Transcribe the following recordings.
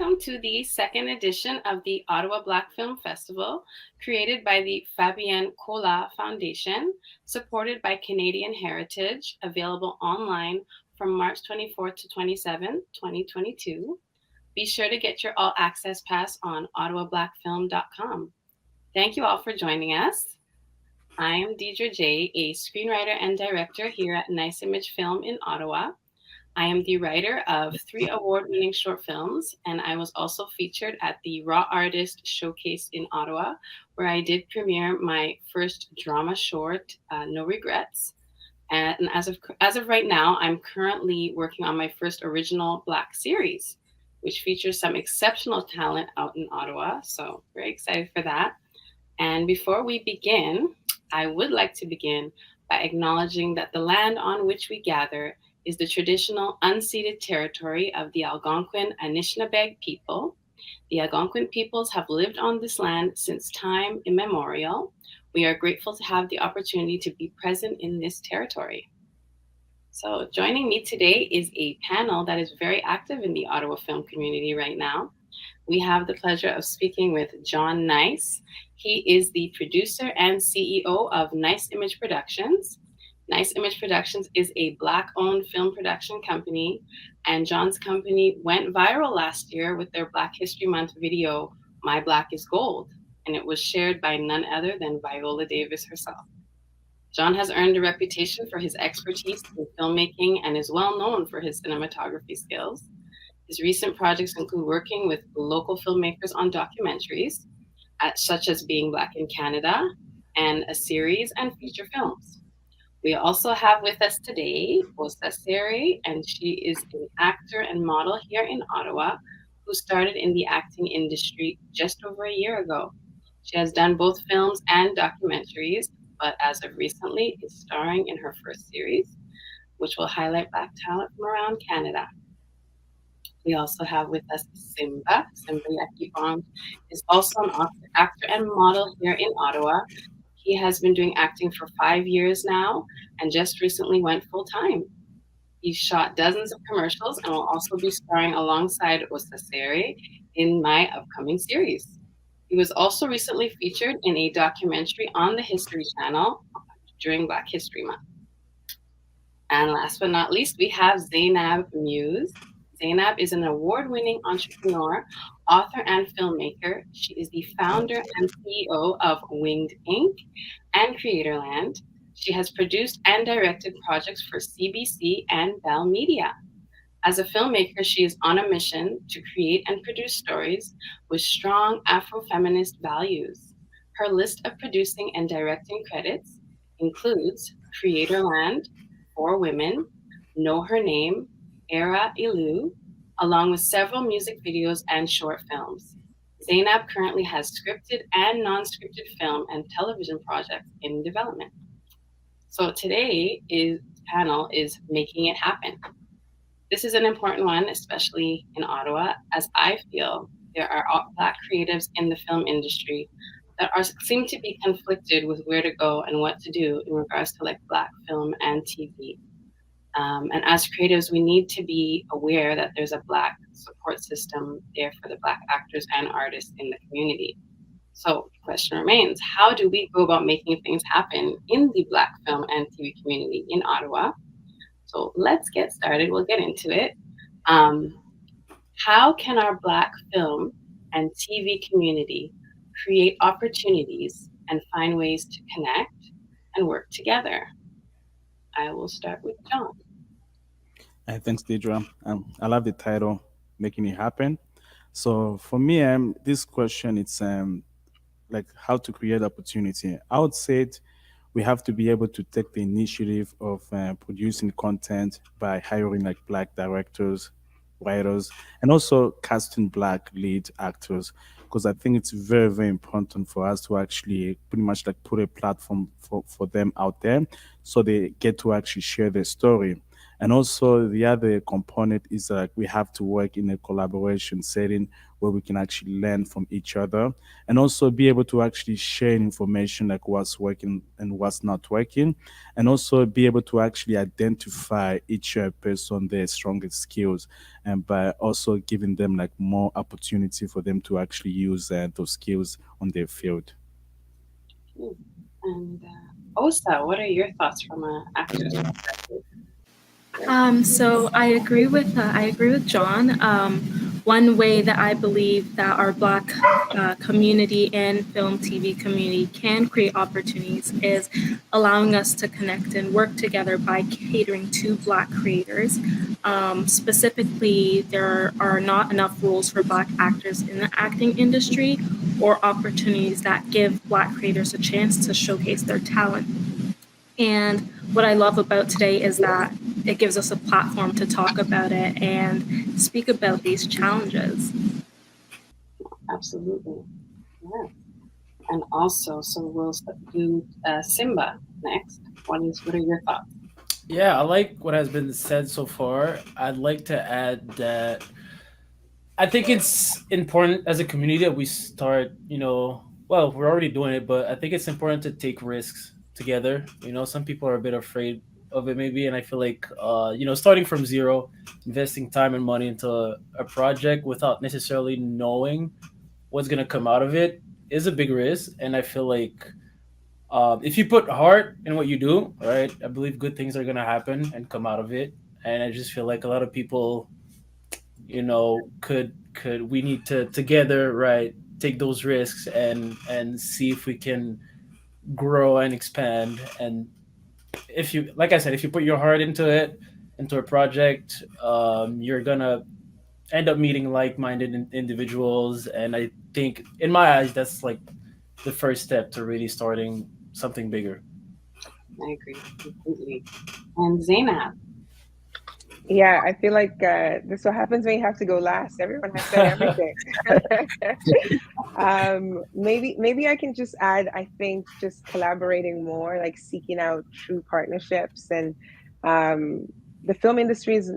welcome to the second edition of the Ottawa Black Film Festival, created by the Fabienne Cola Foundation, supported by Canadian Heritage, available online from March 24th to 27th, 2022. Be sure to get your all access pass on ottawablackfilm.com. Thank you all for joining us. I am Deidre J., a screenwriter and director here at Nice Image Film in Ottawa. I am the writer of 3 award-winning short films, and I was also featured at the Raw Artist Showcase in Ottawa, where I did premiere my first drama short, No Regrets. And as of right now, I'm currently working on my first original Black series, which features some exceptional talent out in Ottawa. So very excited for that. And before we begin, I would like to begin by acknowledging that the land on which we gather is the traditional unceded territory of the Algonquin Anishinaabe people. The Algonquin peoples have lived on this land since time immemorial. We are grateful to have the opportunity to be present in this territory. So joining me today is a panel that is very active in the Ottawa film community right now. We have the pleasure of speaking with John Nice. He is the producer and CEO of Nice Image Productions. Nice Image Productions is a Black-owned film production company, and John's company went viral last year with their Black History Month video, My Black is Gold, and it was shared by none other than Viola Davis herself. John has earned a reputation for his expertise in filmmaking and is well known for his cinematography skills. His recent projects include working with local filmmakers on documentaries, such as Being Black in Canada, and a series and feature films. We also have with us today Osa Seri, and she is an actor and model here in Ottawa who started in the acting industry just over a year ago. She has done both films and documentaries, but as of recently is starring in her first series, which will highlight Black talent from around Canada. We also have with us Simba. Simba Yakibong is also an actor and model here in Ottawa. He has been doing acting for 5 years now and just recently went full time. He's shot dozens of commercials and will also be starring alongside Osaseri in my upcoming series. He was also recently featured in a documentary on the History Channel during Black History Month. And last but not least, we have Zainab Muse. Zainab is an award-winning entrepreneur, author, and filmmaker. She is the founder and CEO of Winged Inc. and Creatorland. She has produced and directed projects for CBC and Bell Media. As a filmmaker, she is on a mission to create and produce stories with strong Afro-feminist values. Her list of producing and directing credits includes Creatorland, For Women, Know Her Name, Era Ilu, along with several music videos and short films. Zainab currently has scripted and non-scripted film and television projects in development. So today's panel is Making It Happen. This is an important one, especially in Ottawa, as I feel there are Black creatives in the film industry that seem to be conflicted with where to go and what to do in regards to Black film and TV. And as creatives, we need to be aware that there's a Black support system there for the Black actors and artists in the community. So the question remains, how do we go about making things happen in the Black film and TV community in Ottawa? So let's get started. We'll get into it. How can our Black film and TV community create opportunities and find ways to connect and work together? I will start with John. Thanks, Deidre. I love the title, Making It Happen. So for me, this question, it's like how to create opportunity. I would say we have to be able to take the initiative of producing content by hiring Black directors, writers, and also casting Black lead actors. Because I think it's very, very important for us to actually pretty much put a platform for them out there so they get to actually share their story. And also the other component is like we have to work in a collaboration setting where we can actually learn from each other and also be able to actually share information like what's working and what's not working, and also be able to actually identify each person their strongest skills, and by also giving them like more opportunity for them to actually use those skills on their field. Hmm. And Osa, what are your thoughts from an actor's perspective? So I agree with John. One way that I believe that our Black community and film TV community can create opportunities is allowing us to connect and work together by catering to Black creators. Specifically, there are not enough roles for Black actors in the acting industry or opportunities that give Black creators a chance to showcase their talent. And what I love about today is that it gives us a platform to talk about it and speak about these challenges. Absolutely. Yeah. And also, so we'll do Simba next. What are your thoughts? Yeah, I like what has been said so far. I'd like to add that I think it's important as a community that we start, well, we're already doing it, but I think it's important to take risks together. Some people are a bit afraid of it maybe, and I feel like, starting from zero, investing time and money into a project without necessarily knowing what's going to come out of it is a big risk. And I feel like if you put heart in what you do, right, I believe good things are going to happen and come out of it. And I just feel like a lot of people could we need to together, right, take those risks and see if we can grow and expand. And if you, like I said, if you put your heart into it, into a project, you're gonna end up meeting like-minded individuals. And I think in my eyes that's like the first step to really starting something bigger. I agree completely. And Zainab. Yeah, I feel like this what happens when you have to go last. Everyone has said everything. Maybe I can just add, I think just collaborating more, like seeking out true partnerships. And um, the film industry's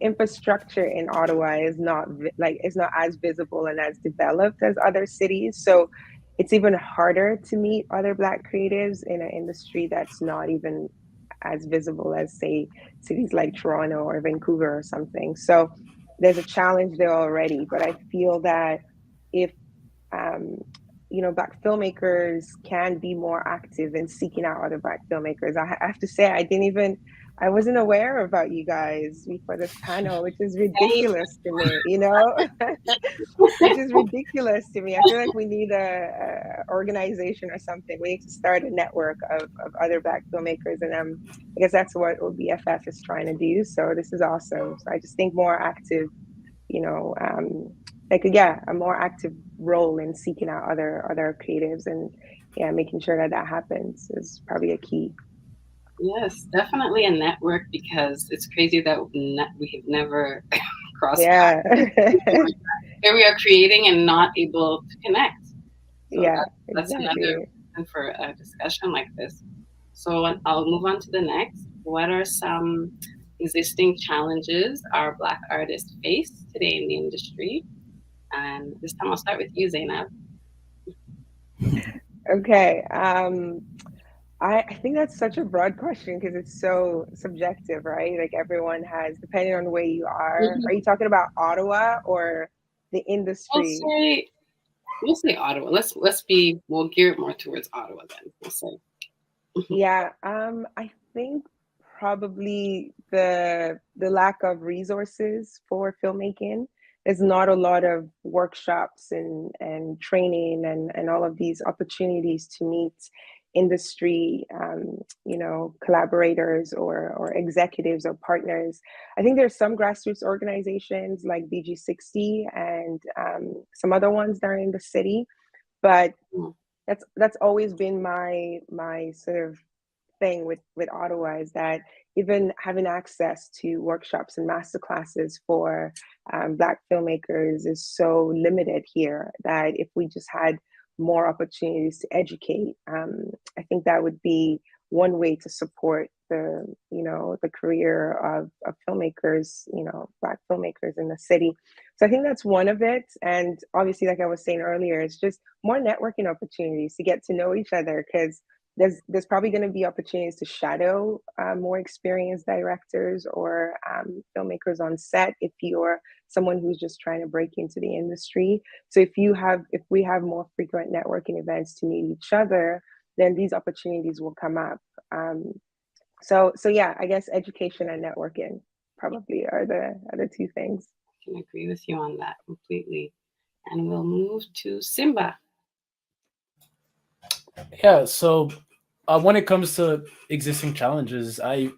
infrastructure in Ottawa is not it's not as visible and as developed as other cities. So it's even harder to meet other Black creatives in an industry that's not even as visible as, say, cities like Toronto or Vancouver or something. So there's a challenge there already. But I feel that if um, Black filmmakers can be more active in seeking out other Black filmmakers. I have to say, I wasn't aware about you guys before this panel, which is ridiculous to me, which is ridiculous to me. I feel like we need a organization or something. We need to start a network of other Black filmmakers. And I guess that's what OBFF is trying to do. So this is awesome. So I just think more active, you know, a more active role in seeking out other creatives, and yeah, making sure that happens is probably a key. Yes, definitely a network, because it's crazy that we have never crossed Yeah. paths. Here we are creating and not able to connect. So Yeah, that's another exactly. reason for a discussion like this. So I'll move on to the next. What are some existing challenges our Black artists face today in the industry? And this time I'll start with you, Zainab. Okay. I think that's such a broad question because it's so subjective, right? Like everyone has, depending on where you are. Are you talking about Ottawa or the We'll industry? say we'll say Ottawa. We'll gear it more towards Ottawa then. We'll say. Yeah, I think probably the lack of resources for filmmaking. There's not a lot of workshops and training and all of these opportunities to meet industry, collaborators or executives or partners. I think there's some grassroots organizations like BG60 and some other ones that are in the city, but that's always been my sort of thing with Ottawa, is that even having access to workshops and master classes for Black filmmakers is so limited here, that if we just had more opportunities to educate, I think that would be one way to support the the career of filmmakers, Black filmmakers in the city. So I think that's one of it. And obviously, like I was saying earlier, it's just more networking opportunities to get to know each other, because there's probably going to be opportunities to shadow more experienced directors or filmmakers on set if you're someone who's just trying to break into the industry. So if we have more frequent networking events to meet each other, then these opportunities will come up. So yeah, I guess education and networking probably are the two things. I can agree with you on that completely. And we'll move to Simba. Yeah. So when it comes to existing challenges, I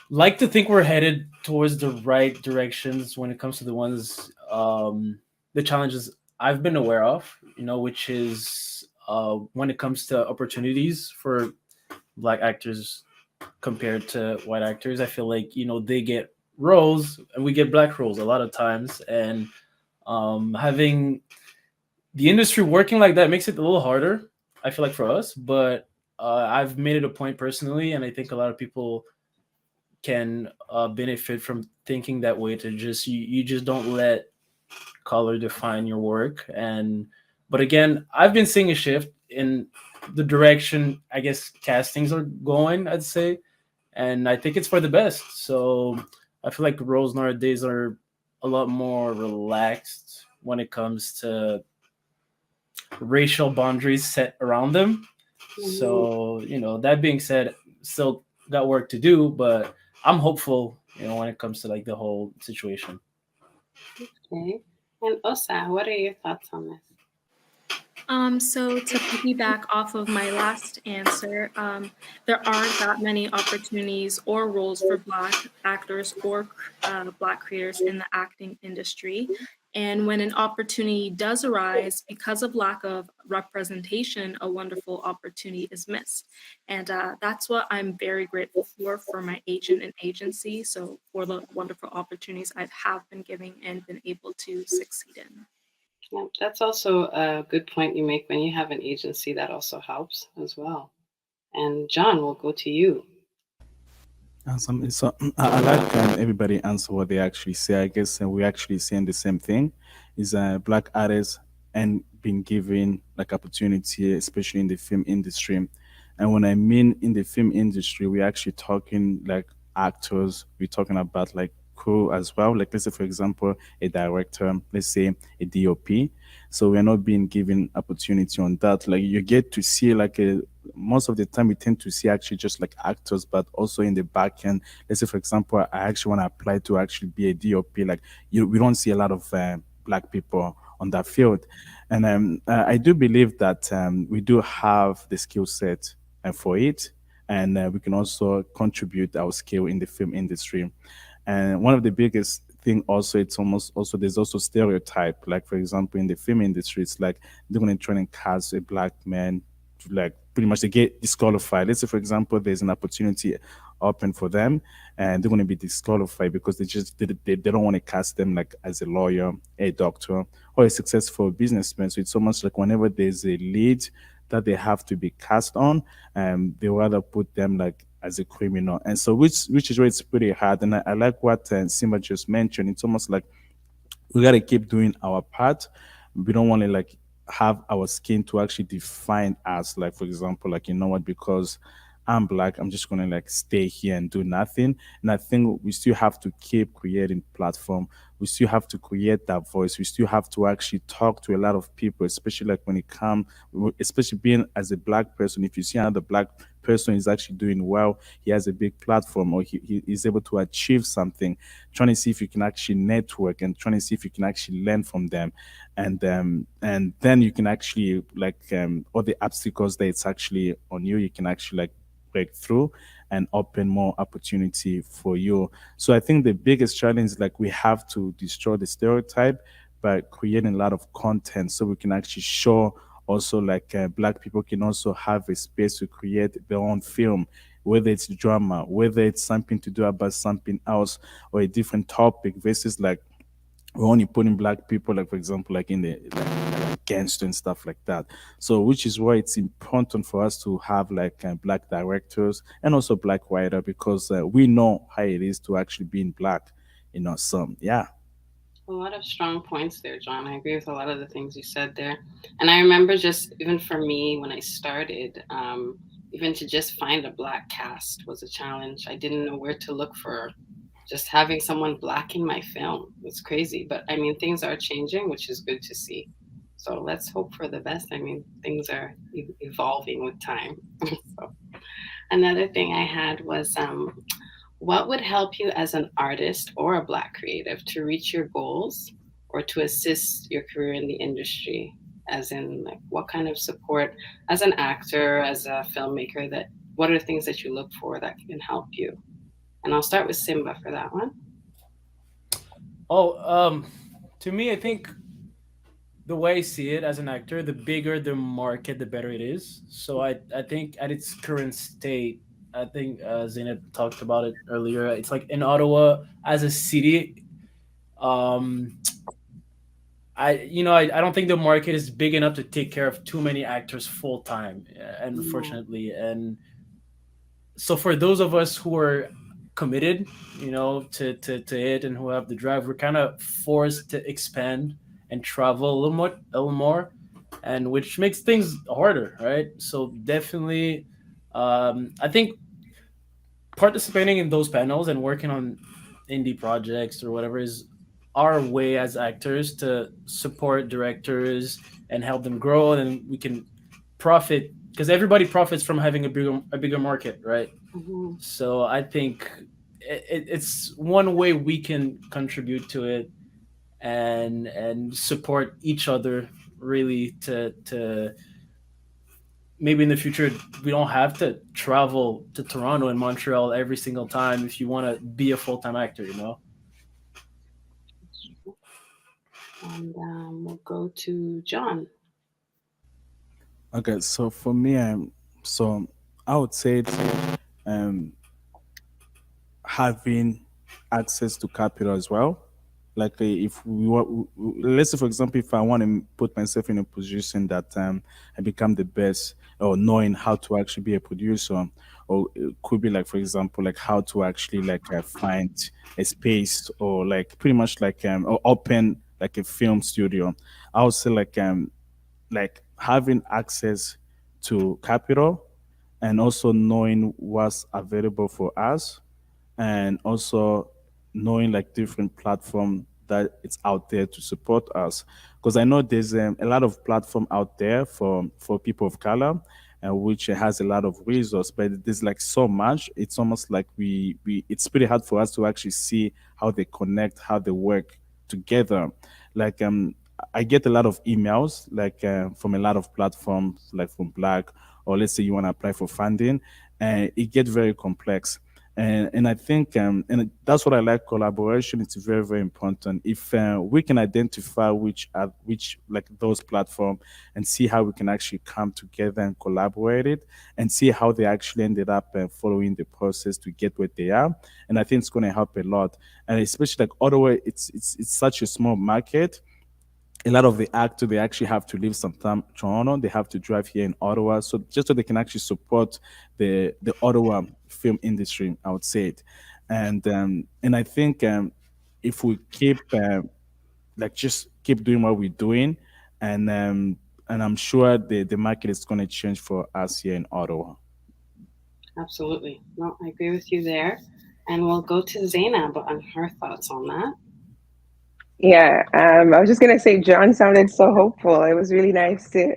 like to think we're headed towards the right directions when it comes to the challenges I've been aware of, which is when it comes to opportunities for black actors compared to white actors. I feel like, they get roles and we get black roles a lot of times. And having the industry working like that makes it a little harder, I feel like, for us. But I've made it a point personally, and I think a lot of people can benefit from thinking that way, to just you just don't let color define your work. And but again, I've been seeing a shift in the direction, I guess, castings are going, I'd say, and I think it's for the best. So I feel like roles nowadays are a lot more relaxed when it comes to racial boundaries set around them. Mhm. So, that being said, still got work to do, but I'm hopeful, when it comes to like the whole situation. Okay. And Osa, what are your thoughts on this? So to piggyback off of my last answer, there aren't that many opportunities or roles for Black actors or Black creators in the acting industry. And when an opportunity does arise, because of lack of representation, a wonderful opportunity is missed. And that's what I'm very grateful for my agent and agency. So for the wonderful opportunities I have been giving and been able to succeed in. Yeah, that's also a good point you make. When you have an agency, that also helps as well. And John, we'll go to you. So I like everybody answer what they actually say. I guess we actually saying the same thing. Is black artists and being given like opportunity, especially in the film industry. And when I mean in the film industry, we're actually talking like actors. We're talking about like crew as well. Like let's say for example, a director, let's say a DOP. So we're not being given opportunity on that. Like you get to see like a most of the time we tend to see actually just like actors, but also in the back end. Let's say, for example, I actually want to apply to actually be a DOP. Like we don't see a lot of black people on that field, and I do believe that we do have the skill set for it, and we can also contribute our skill in the film industry. And one of the biggest thing also, it's almost also there's also stereotype. Like for example, in the film industry, it's like they're going to try and cast a black man to like pretty much they get disqualified. Let's say for example, there's an opportunity open for them, and they're going to be disqualified because they don't want to cast them like as a lawyer, a doctor, or a successful businessman. So it's almost like whenever there's a lead that they have to be cast on, they rather put them like as a criminal. And so which is where it's pretty hard. And I like what Simba just mentioned. It's almost like we got to keep doing our part. We don't want to like have our skin to actually define us. Like for example, like you know what, because I'm black, I'm just gonna like stay here and do nothing. And I think we still have to keep creating platform. We still have to create that voice. We still have to actually talk to a lot of people, especially like when it comes, especially being as a black person. If you see another black person is actually doing well, he has a big platform, or he is able to achieve something, trying to see if you can actually network and trying to see if you can actually learn from them. And then you can actually like all the obstacles that it's actually on you, you can actually like break through and open more opportunity for you. So I think the biggest challenge is like we have to destroy the stereotype by creating a lot of content so we can actually show also like black people can also have a space to create their own film, whether it's drama, whether it's something to do about something else or a different topic versus like we're only putting black people like for example like in the against and stuff like that. So which is why it's important for us to have like black directors and also black writer, because we know how it is to actually be in black, so yeah. A lot of strong points there, John. I agree with a lot of the things you said there. And I remember just even for me when I started, even to just find a black cast was a challenge. I didn't know where to look for just having someone black in my film. It's crazy. But I mean, things are changing, which is good to see. So let's hope for the best. I mean, things are evolving with time. So another thing I had was what would help you as an artist or a Black creative to reach your goals or to assist your career in the industry? As in, like, what kind of support as an actor, as a filmmaker, that what are things that you look for that can help you? And I'll start with Simba for that one. Oh, to me, I think the way I see it as an actor, the bigger the market, the better it is. So I think at its current state, I think Zainab talked about it earlier. It's like in Ottawa as a city, um, I don't think the market is big enough to take care of too many actors full time, Mm, unfortunately. And so for those of us who are committed, to it and who have the drive, we're kind of forced to expand and travel a little more, and which makes things harder, right? So definitely, I think participating in those panels and working on indie projects or whatever is our way as actors to support directors and help them grow, and we can profit because everybody profits from having a bigger market, right? mhm. So I think it's one way we can contribute to it and support each other really to maybe in the future we don't have to travel to Toronto and Montreal every single time if you want to be a full-time actor, you know. And we'll go to John. Okay, so for me, so I would say it's um having access to capital as well. Like if we want, let's say for example, if I want to put myself in a position that I become the best, or knowing how to actually be a producer, or it could be like for example, like how to actually like find a space, or like pretty much like or open like a film studio. I would say like having access to capital, and also knowing what's available for us, and also knowing like different platform that it's out there to support us, because I know there's a lot of platform out there for people of color, which has a lot of resource, but there's like so much, it's almost like we it's pretty hard for us to actually see how they connect, how they work together. Like I get a lot of emails like from a lot of platforms, like from Black, or let's say you want to apply for funding, and it gets very complex. And I think that's what I like. Collaboration, it's very very important. If we can identify which are which like those platform, and see how we can actually come together and collaborate it, and see how they actually ended up following the process to get where they are. And I think it's going to help a lot. And especially like Ottawa, it's such a small market. A lot of the actors, they actually have to leave sometime Toronto. They have to drive here in Ottawa, so just so they can actually support the Ottawa film industry. I would say it, and I think if we keep like just keep doing what we're doing, and I'm sure the market is going to change for us here in Ottawa. Absolutely. No, I agree with you there. And we'll go to Zainab on her thoughts on that. Yeah, I was just gonna say John sounded so hopeful. It was really nice to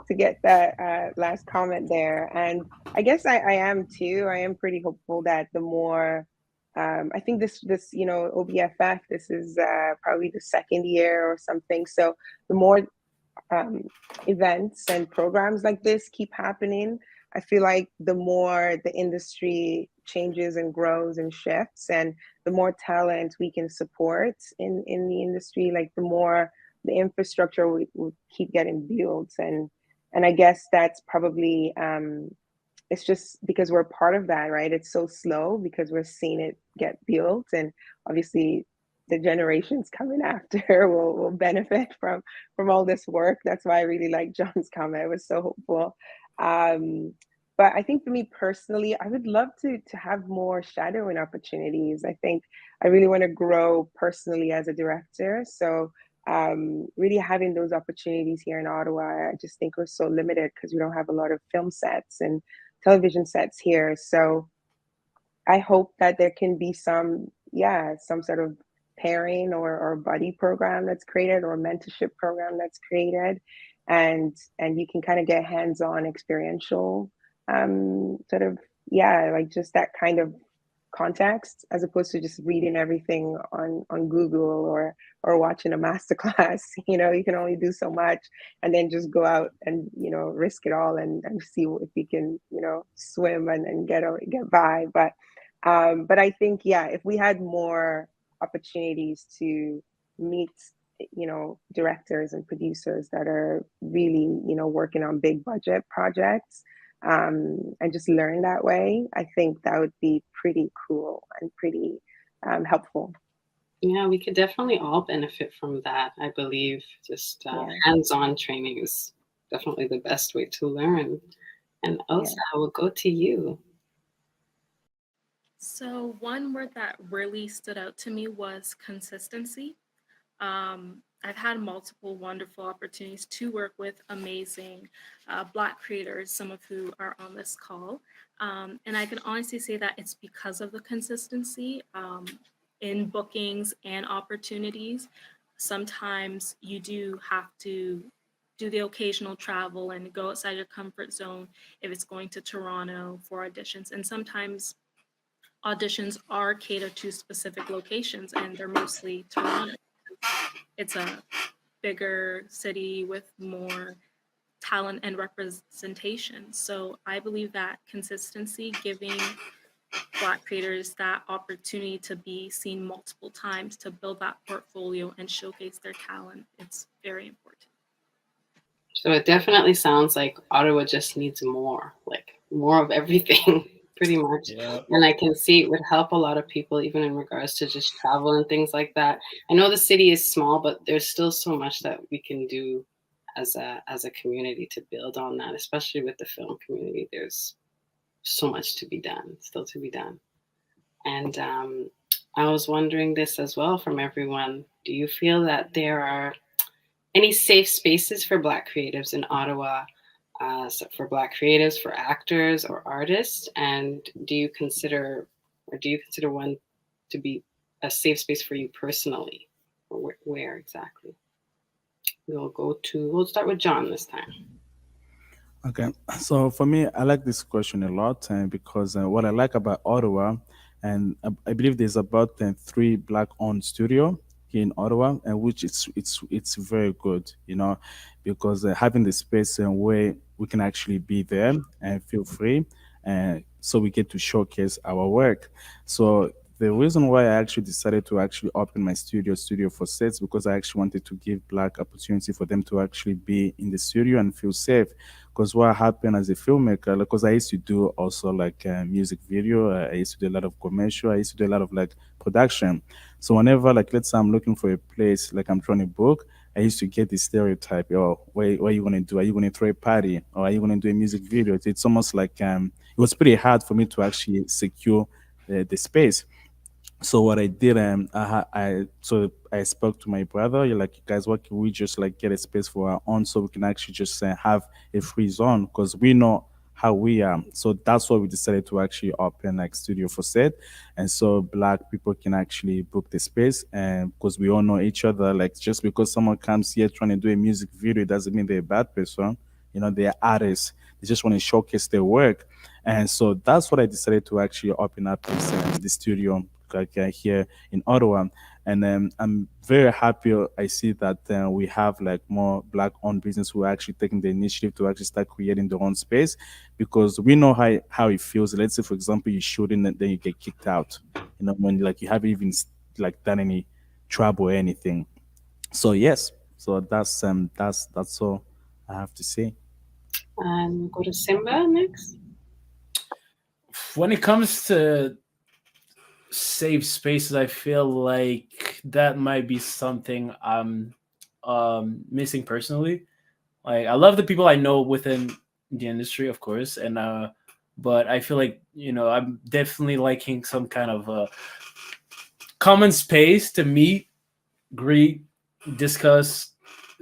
to get that last comment there, and I guess I am too. I am pretty hopeful that the more, I think this OBFF, this is probably the second year or something. So the more um, events and programs like this keep happening, I feel like the more the industry changes and grows and shifts, and the more talent we can support in the industry, like the more the infrastructure will keep getting built. And I guess that's probably it's just because we're part of that, right? It's so slow because we're seeing it get built, and obviously the generations coming after will benefit from all this work. That's why I really like John's comment. It was so hopeful. But I think for me personally, I would love to have more shadowing opportunities. I think I really want to grow personally as a director. So really having those opportunities here in Ottawa, I just think we're so limited because we don't have a lot of film sets and television sets here. So I hope that there can be some, yeah, some sort of pairing or buddy program that's created, or mentorship program that's created, and you can kind of get hands-on experiential sort of, yeah, like just that kind of context, as opposed to just reading everything on Google or watching a masterclass. You know, you can only do so much, and then just go out and, you know, risk it all and see if you can, you know, swim and get by. But I think, yeah, if we had more opportunities to meet, you know, directors and producers that are really, you know, working on big budget projects, and just learn that way, I think that would be pretty cool and pretty helpful. Yeah, we could definitely all benefit from that. I believe just Yeah. hands-on training is definitely the best way to learn. And Elsa, Yeah. I will go to you. So, one word that really stood out to me was consistency. I've had multiple wonderful opportunities to work with amazing Black creators, some of who are on this call. And I can honestly say that it's because of the consistency in bookings and opportunities. Sometimes you do have to do the occasional travel and go outside your comfort zone if it's going to Toronto for auditions. And sometimes auditions are catered to specific locations, and they're mostly Toronto. It's a bigger city with more talent and representation. So I believe that consistency, giving Black creators that opportunity to be seen multiple times, to build that portfolio and showcase their talent, it's very important. So it definitely sounds like Ottawa just needs more, like more of everything, pretty much. Yeah. And I can see it would help a lot of people, even in regards to just travel and things like that. I know the city is small, but there's still so much that we can do as a community to build on that, especially with the film community. There's so much to be done, still to be done. And I was wondering this as well from everyone. Do you feel that there are any safe spaces for Black creatives in Ottawa, so for Black creatives, for actors or artists? And do you consider one to be a safe space for you personally? Or where exactly? We'll start with John this time. Okay, so for me, I like this question a lot, because what I like about Ottawa, and I believe there's about 3 Black-owned studio here in Ottawa, and which it's very good, you know, because having the space and where we can actually be there and feel free, and so we get to showcase our work. So the reason why I actually decided to actually open my studio for sets, because I actually wanted to give Black opportunity for them to actually be in the studio and feel safe. Because what happened as a filmmaker, because I used to do also like music video, I used to do a lot of commercial, I used to do a lot of like production. So whenever, like, let's say I'm looking for a place, like I'm trying to book, I used to get this stereotype. Oh, what are you gonna do? Are you gonna throw a party, or are you gonna do a music video? It's almost like it was pretty hard for me to actually secure the space. So what I did, I spoke to my brother. You're like, guys, what can we just like get a space for our own, so we can actually just have a free zone, because we know how we are. So that's why we decided to actually open like studio for set, and so Black people can actually book the space, and because we all know each other. Like, just because someone comes here trying to do a music video, it doesn't mean they're a bad person. You know, they're artists. They just want to showcase their work, and so that's what I decided to actually open up this studio like here in Ottawa. And I'm very happy. I see that we have like more Black-owned business who are actually taking the initiative to actually start creating their own space, because we know how it feels. Let's say, for example, you shoot in and then you get kicked out. You know, when like you haven't even like done any trouble or anything. So yes, so that's all I have to say. And we'll go to Simba next. When it comes to safe spaces, I feel like think that might be something I'm missing personally. Like I love the people I know within the industry, of course, and but I feel like I'm definitely liking some kind of common space to meet, greet, discuss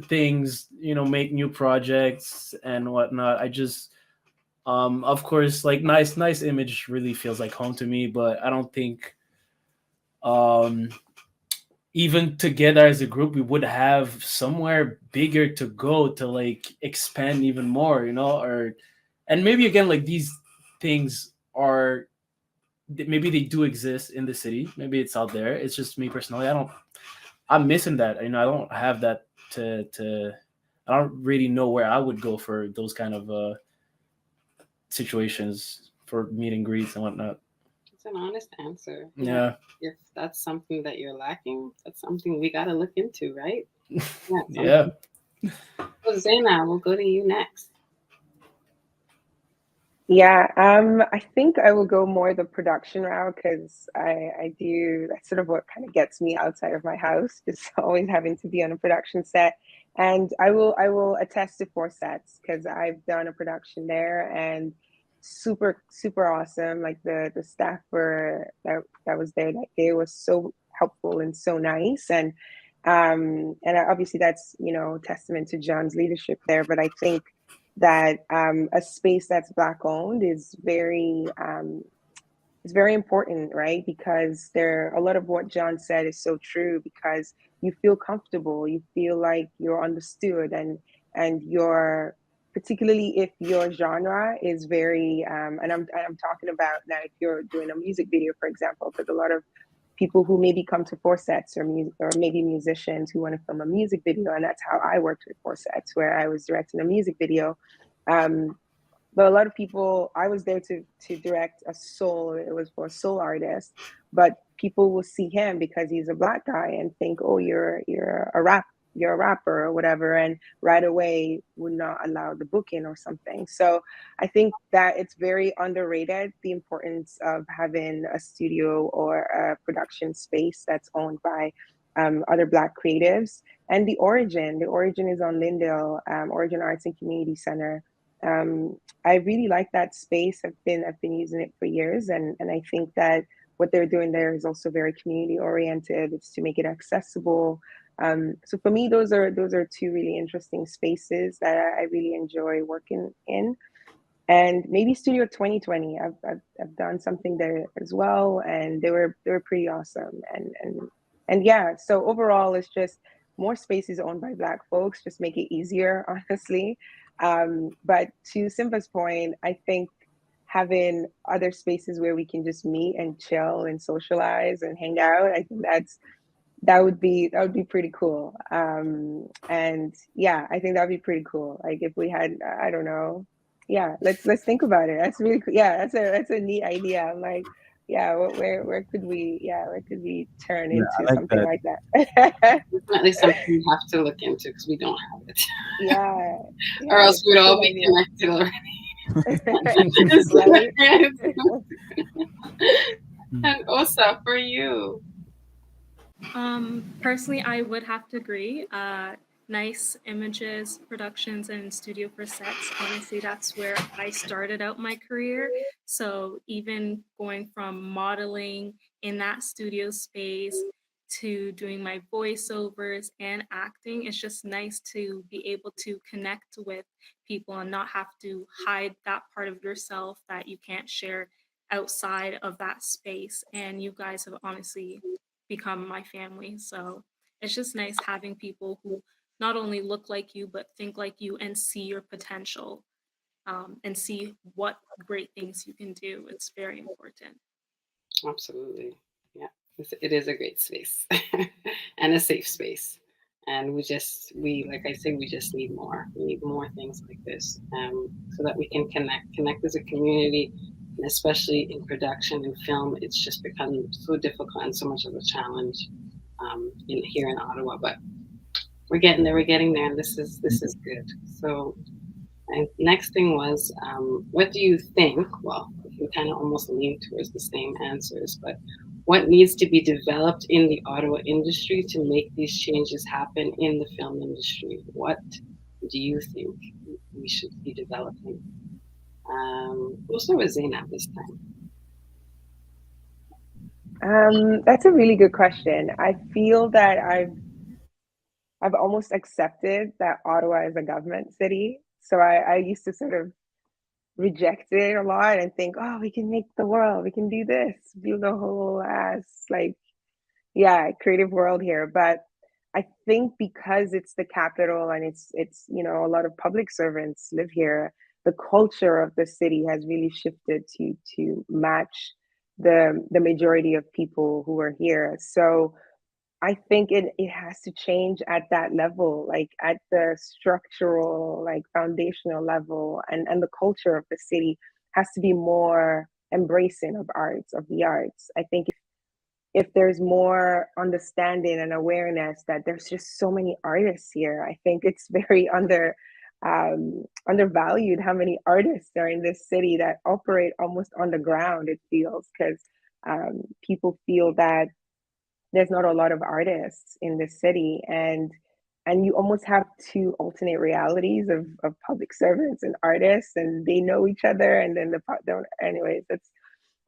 things, make new projects and whatnot. I just of course, like nice image really feels like home to me, but I don't think um even together as a group we would have somewhere bigger to go to like expand even more, or and maybe again like these things are maybe they do exist in the city, maybe it's out there. It's just me personally, I'm missing that. I don't have that to I don't really know where I would go for those kind of situations for meet and greets and whatnot. It's an honest answer. Yeah. If that's something that you're lacking, that's something we got to look into, right? Yeah. So Zainab, we'll go to you next. Yeah, I think I will go more the production route because I do that's sort of what kind of gets me outside of my house, just always having to be on a production set. And I will attest to four sets because I've done a production there and super awesome. Like the staff that was there that day was so helpful and so nice. And obviously that's testament to John's leadership there. But I think that a space that's Black owned is very important, right? Because a lot of what John said is so true. Because you feel comfortable, you feel like you're understood, and you're particularly if your genre is very and I'm talking about now if you're doing a music video, for example, because a lot of people who maybe come to four sets or maybe musicians who want to film a music video. And that's how I worked with four sets, where I was directing a music video. Um, but a lot of people, I was there to direct a soul. It was for a soul artist, but people will see him because he's a Black guy and think, oh, you're a rapper or whatever, and right away would not allow the booking or something. So I think that it's very underrated, the importance of having a studio or a production space that's owned by other Black creatives. And the origin is on Lindale, Origin Arts and Community Center. I really like that space. I've been using it for years, and I think that what they're doing there is also very community oriented. It's to make it accessible. So for me, those are two really interesting spaces that I really enjoy working in. And maybe Studio 2020. I've done something there as well, and they were pretty awesome. And yeah. So overall, it's just more spaces owned by Black folks. Just make it easier, honestly. But to Simba's point, I think having other spaces where we can just meet and chill and socialize and hang out, I think that would be pretty cool. And yeah, I think that would be pretty cool. Like if we had, I don't know, yeah, let's think about it. That's really cool. Yeah, that's a neat idea. I'm like, yeah, where could we turn Yeah, into I like something that. like that? Definitely something we have to look into because we don't have it. Yeah, Or yeah, else we'd all cool be idea. connected Right? already. And Osa, for you. Personally, I would have to agree. Nice images, productions, and studio for sets. Honestly, that's where I started out my career. So even going from modeling in that studio space to doing my voiceovers and acting, it's just nice to be able to connect with people and not have to hide that part of yourself that you can't share outside of that space. And you guys have honestly become my family. So it's just nice having people who not only look like you, but think like you and see your potential and see what great things you can do. It's very important. Absolutely. Yeah. It is a great space and a safe space. And like I say, we just need more. We need more things like this so that we can connect as a community. And especially in production and film, it's just become so difficult and so much of a challenge here in Ottawa. But we're getting there. We're getting there, and this is good. So, and next thing was, what do you think? Well, we kind of almost lean towards the same answers, but what needs to be developed in the Ottawa industry to make these changes happen in the film industry? What do you think we should be developing? We'll start with Zainab this time. That's a really good question. I feel that I've almost accepted that Ottawa is a government city. So I used to sort of reject it a lot and think, oh, we can make the world, we can do this, build a whole ass like, yeah, creative world here. But I think because it's the capital and it's a lot of public servants live here, the culture of the city has really shifted to match the majority of people who are here. So I think it has to change at that level, like at the structural, like foundational level, and the culture of the city has to be more embracing of arts, of the arts. I think if there's more understanding and awareness that there's just so many artists here, I think it's very undervalued how many artists are in this city that operate almost on the ground, it feels, because people feel that there's not a lot of artists in this city, and you almost have two alternate realities of public servants and artists, and they know each other, and then don't. Anyways,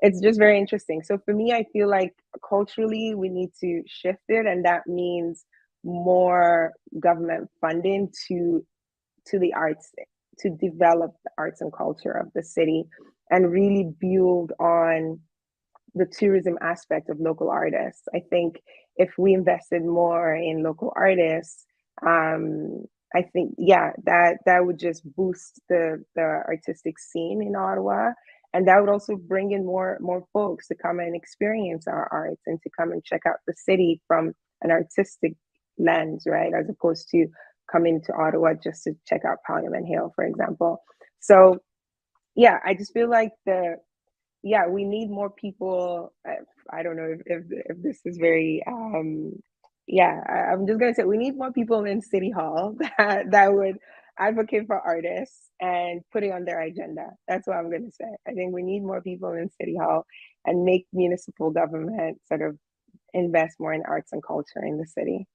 it's just very interesting. So for me, I feel like culturally we need to shift it, and that means more government funding to the arts, to develop the arts and culture of the city, and really build on the tourism aspect of local artists. I think if we invested more in local artists, I think that would just boost the artistic scene in Ottawa, and that would also bring in more folks to come and experience our arts and to come and check out the city from an artistic lens, right? As opposed to coming to Ottawa just to check out Parliament Hill, for example. So yeah, I just feel like we need more people. I don't know if this is very I'm just gonna say we need more people in City Hall that would advocate for artists and put it on their agenda. That's what I'm gonna say. I think we need more people in City Hall and make municipal government sort of invest more in arts and culture in the city.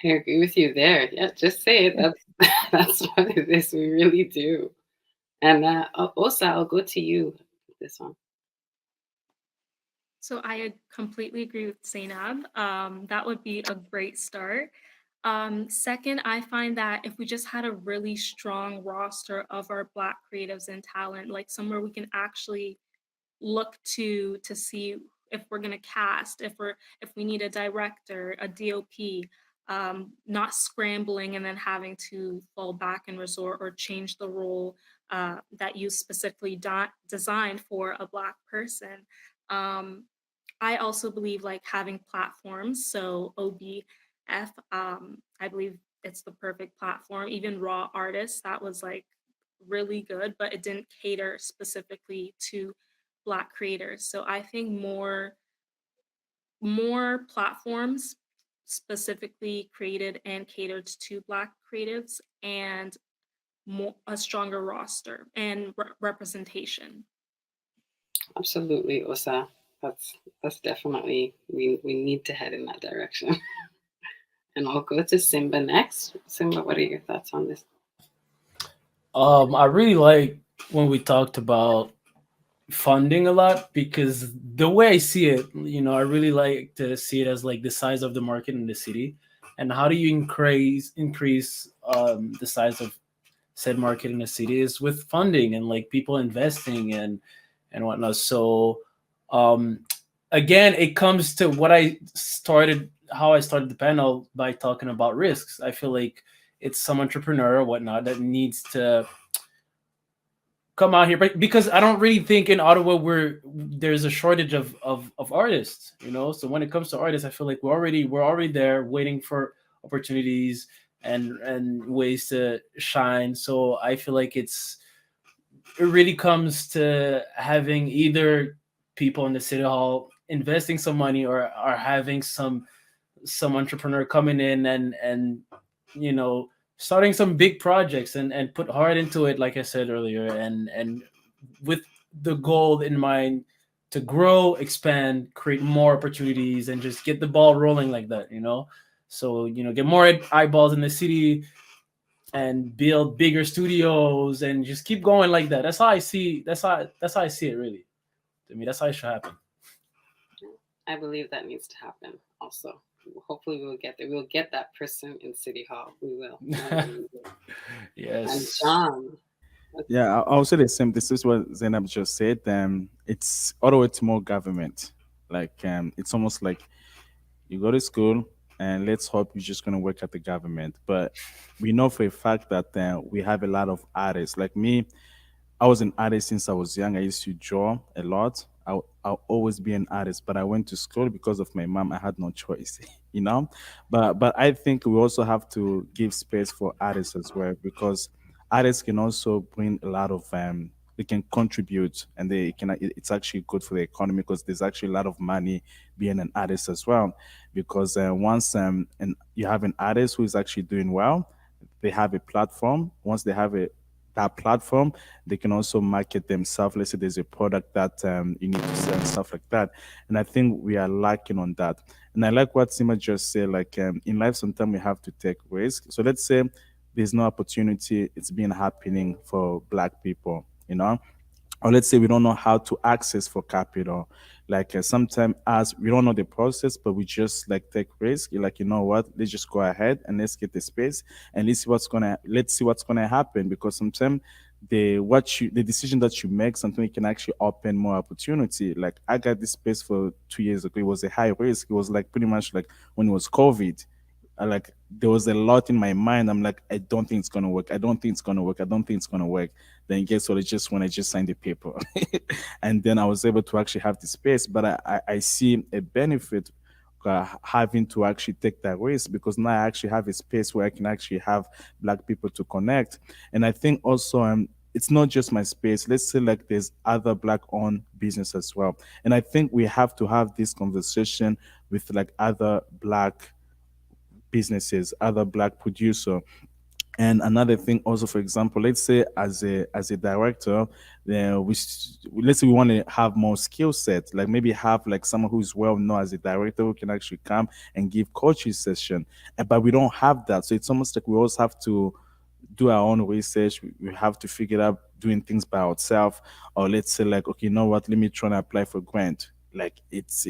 I agree with you there. Yeah, just say it. That's that's what it is. We really do. And Osa, I'll go to you with this one. So I completely agree with Zainab. That would be a great start. Second, I find that if we just had a really strong roster of our Black creatives and talent, like somewhere we can actually look to see if we're going to cast, if we need a director, a DOP, not scrambling and then having to fall back and resort or change the role that you specifically designed for a Black person. I also believe like having platforms. So OBF, I believe it's the perfect platform. Even Raw Artists, that was like really good, but it didn't cater specifically to Black creators. So I think more platforms specifically created and catered to Black creatives, and a stronger roster and representation. Absolutely, Osa. That's definitely we need to head in that direction. And I'll go to Simba next. Simba, what are your thoughts on this? I really like when we talked about funding a lot, because the way I see it, I really like to see it as like the size of the market in the city, and how do you increase the size of said market in the city is with funding and like people investing and whatnot. So um, again, it comes to how I started the panel by talking about risks. I feel like it's some entrepreneur or whatnot that needs to come out here, but because I don't really think in Ottawa there's a shortage of artists, So when it comes to artists, I feel like we're already there waiting for opportunities and ways to shine. So I feel like it really comes to having either people in the city hall investing some money, or having some entrepreneur coming in and starting some big projects and put hard into it, like I said earlier, and with the goal in mind to grow, expand, create more opportunities, and just get the ball rolling like that. So get more eyeballs in the city and build bigger studios and just keep going like that. That's how I see. That's how I see it. Really, to me, that's how it should happen. I believe that needs to happen also. Hopefully we'll get there. We'll get that person in City Hall. We will. And Yes. John. Yeah, I'll say the same. This is what Zainab just said. It's although it's more government, like it's almost like you go to school and let's hope you're just gonna work at the government. But we know for a fact that we have a lot of artists. Like me, I was an artist since I was young. I used to draw a lot. I'll always be an artist, but I went to school because of my mom. I had no choice, you know. But I think we also have to give space for artists as well because artists can also bring a lot of they can contribute and they can it's actually good for the economy because there's actually a lot of money being an artist as well because once and you have an artist who is actually doing well, they have a platform. Once they have a that platform, they can also market themselves. Let's say there's a product that you need to sell and stuff like that. And I think we are lacking on that. And I like what Sima just said. Like in life, sometimes we have to take risks. So let's say there's no opportunity. It's been happening for Black people. Or let's say we don't know how to access for capital. Like sometimes as we don't know the process, but we just like take risk. You're like, you know what? Let's just go ahead and let's get the space and let's see what's gonna happen because sometimes the decision that you make something can actually open more opportunity. Like I got this space for 2 years ago. It was a high risk. It was like pretty much like when it was COVID. Like there was a lot in my mind. I'm like, I don't think it's gonna work. I don't think it's gonna work. I don't think it's gonna work. Then guess what? It's just when I just signed the paper, and then I was able to actually have the space. But I see a benefit having to actually take that risk because now I actually have a space where I can actually have Black people to connect. And I think also it's not just my space. Let's say like there's other Black owned business as well. And I think we have to have this conversation with like other Black businesses, other Black producer. And another thing, also, for example, let's say as a director, then let's say we want to have more skill set, like maybe have like someone who's well known as a director who can actually come and give coaching session. But we don't have that, so it's almost like we also have to do our own research. We have to figure out doing things by ourselves, or let's say like, okay, you know what? Let me try and apply for grant. Like it's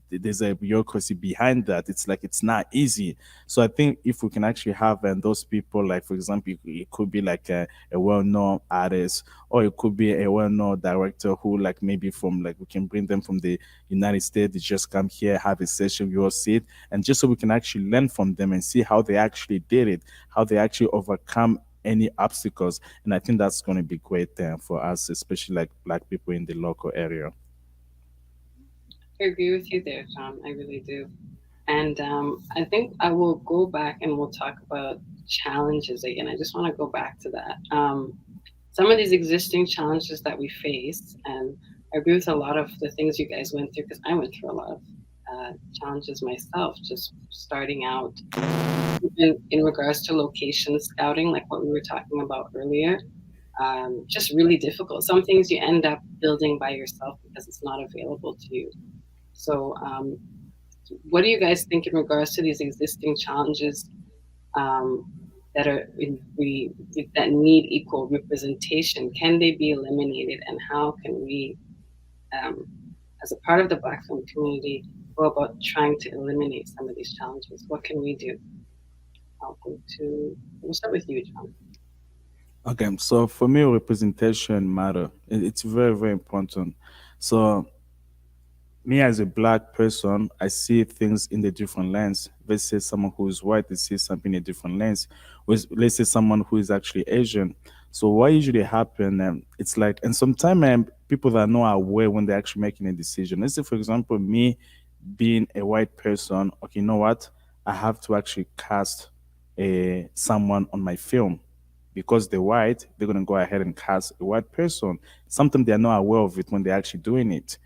there's a bureaucracy behind that. It's like it's not easy. So I think if we can actually have those people, like for example, it could be like a well-known artist, or it could be a well-known director who like maybe from like we can bring them from the United States. They just come here, have a session, we all see it, and just so we can actually learn from them and see how they actually did it, how they actually overcome any obstacles. And I think that's going to be great for us, especially like Black people in the local area. I agree with you there, John. I really do. And I think I will go back and we'll talk about challenges again. I just want to go back to that. Some of these existing challenges that we face, and I agree with a lot of the things you guys went through because I went through a lot of challenges myself, just starting out in regards to location scouting, like what we were talking about earlier. Just really difficult. Some things you end up building by yourself because it's not available to you. So, what do you guys think in regards to these existing challenges that are that need equal representation? Can they be eliminated, and how can we, as a part of the Black film community, go about trying to eliminate some of these challenges? What can we do? We'll start with you, John. Okay, so for me, representation matter. It's very, very important. So me as a Black person, I see things in the different lens. Let's say someone who is white, they see something in a different lens. Let's say someone who is actually Asian. So what usually happen? It's like, and sometimes people that are not aware when they're actually making a decision. Let's say, for example, me being a white person. Okay, you know what? I have to actually cast a someone on my film because they're white, they're gonna go ahead and cast a white person. Sometimes they're not aware of it when they're actually doing it,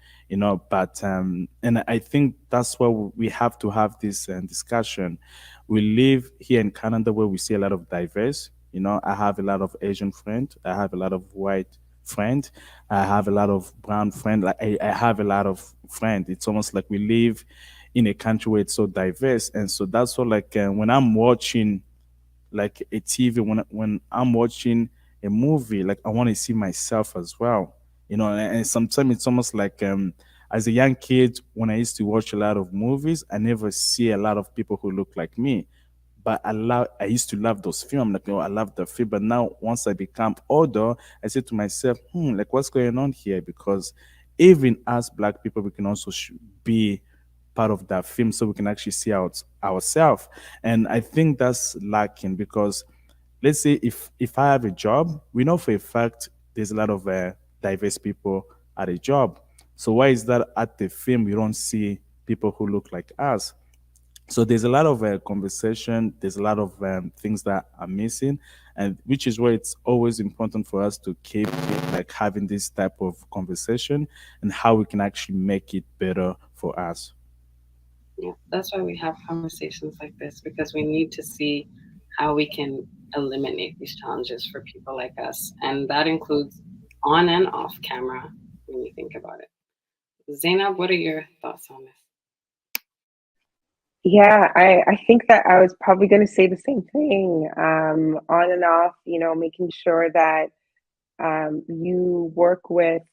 But and I think that's why we have to have this discussion. We live here in Canada where we see a lot of diverse. I have a lot of Asian friends. I have a lot of white friend. I have a lot of brown friend. Like I have a lot of friend. It's almost like we live in a country where it's so diverse, and so that's what like when I'm watching like a TV, when I'm watching a movie, like I want to see myself as well, you know. And sometimes it's almost like as a young kid, when I used to watch a lot of movies, I never see a lot of people who look like me. But I used to love those films, like, I love the film. But now, once I become older, I say to myself, like, what's going on here? Because even as Black people, we can also be part of that film, so we can actually see ourselves. And I think that's lacking because, let's say, if I have a job, we know for a fact there's a lot of diverse people at a job. So why is that at the film we don't see people who look like us? So there's a lot of conversation, there's a lot of things that are missing, and which is why it's always important for us to keep like having this type of conversation and how we can actually make it better for us. Yeah, that's why we have conversations like this, because we need to see how we can eliminate these challenges for people like us. And that includes on and off camera when you think about it. Zainab, what are your thoughts on this? Yeah, I think that I was probably going to say the same thing. On and off, making sure that you work with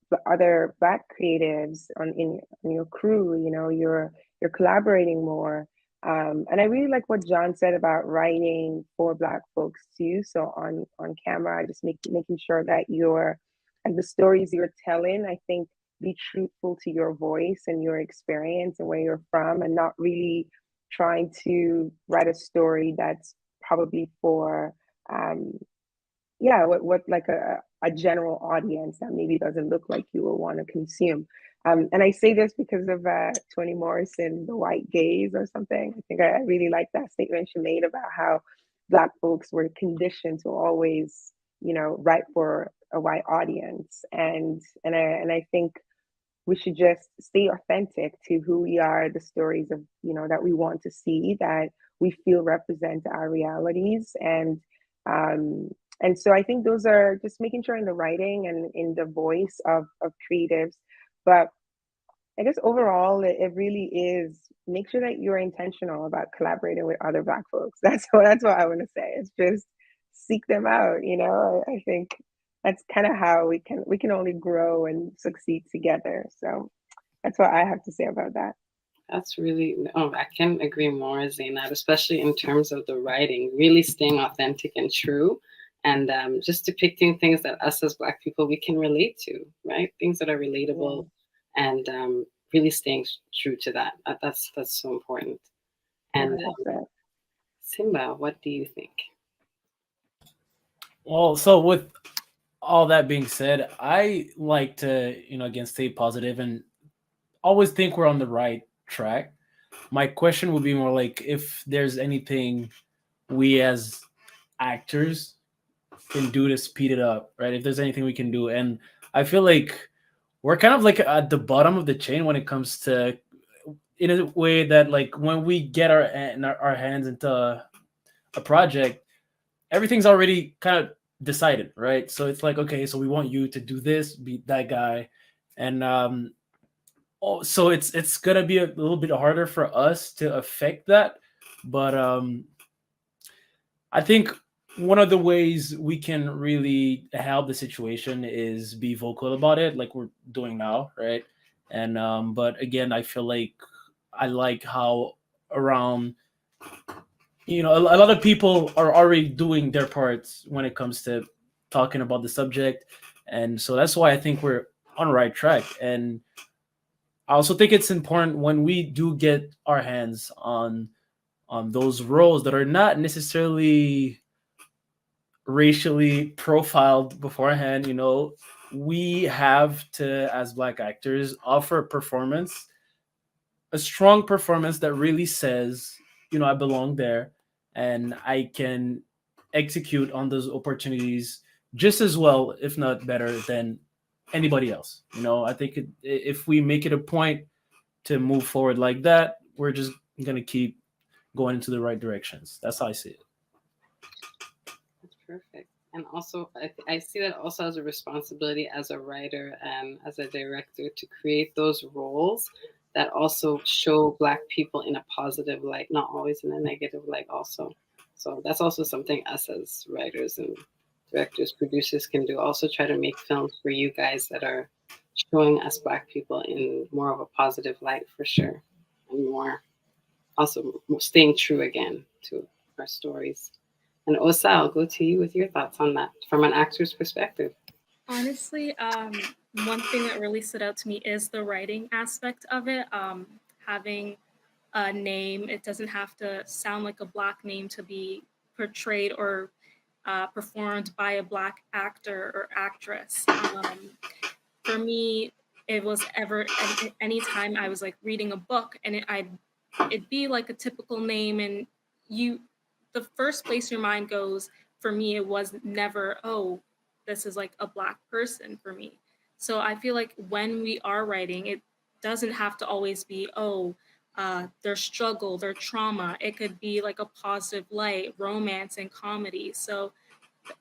the other Black creatives in your crew. You're collaborating more. And I really like what John said about writing for Black folks too. So on camera, just making sure that you're like the stories you're telling, I think, be truthful to your voice and your experience and where you're from, and not really trying to write a story that's probably for um, yeah, what like a general audience that maybe doesn't look like you will want to consume. And I say this because of Toni Morrison, the white gaze or something. I think I really like that statement she made about how Black folks were conditioned to always, write for a white audience. And I think we should just stay authentic to who we are, the stories of, that we want to see, that we feel represent our realities. Um, and so I think those are just making sure in the writing and in the voice of creatives. But I guess overall, it really is make sure that you're intentional about collaborating with other Black folks. That's what I want to say. It's just seek them out. I think that's kind of how we can only grow and succeed together. So that's what I have to say about that. That's really, oh, I can agree more, Zainab, especially in terms of the writing, really staying authentic and true, and just depicting things that us as Black people we can relate to, right? Things that are relatable, and really staying true to that. That's so important. And Yeah, Simba, what do you think? Well, so with all that being said, I like to, again, stay positive and always think we're on the right track. My question would be more like if there's anything we as actors can do to speed it up, right? If there's anything we can do. And I feel like we're kind of like at the bottom of the chain when it comes to, in a way that like when we get our hands into a project, everything's already kind of decided, right? So it's like, okay, so we want you to do this, be that guy. And so it's gonna be a little bit harder for us to affect that. But I think one of the ways we can really help the situation is be vocal about it, like we're doing now, right? And but again, I feel like I like how around a lot of people are already doing their parts when it comes to talking about the subject, and so that's why I think we're on the right track. And I also think it's important when we do get our hands on those roles that are not necessarily racially profiled beforehand, we have to, as Black actors, offer a performance, a strong performance that really says, I belong there and I can execute on those opportunities just as well, if not better, than anybody else. I think if we make it a point to move forward like that, we're just going to keep going into the right directions. That's how I see it. That's perfect. And also, I see that also as a responsibility as a writer and as a director to create those roles that also show Black people in a positive light, not always in a negative light, also. So that's also something us as writers and directors, producers can do. Also, try to make films for you guys that are showing us Black people in more of a positive light for sure, and more also staying true again to our stories. And Osa, I'll go to you with your thoughts on that from an actor's perspective. Honestly, one thing that really stood out to me is the writing aspect of it. Having a name, it doesn't have to sound like a Black name to be portrayed or performed by a Black actor or actress. For me, it was ever any time I was like reading a book and it'd be like a typical name, and you the first place your mind goes, for me it was never, oh, this is like a Black person for me. So I feel like when we are writing, it doesn't have to always be, oh, their struggle, their trauma. It could be like a positive light, romance and comedy. So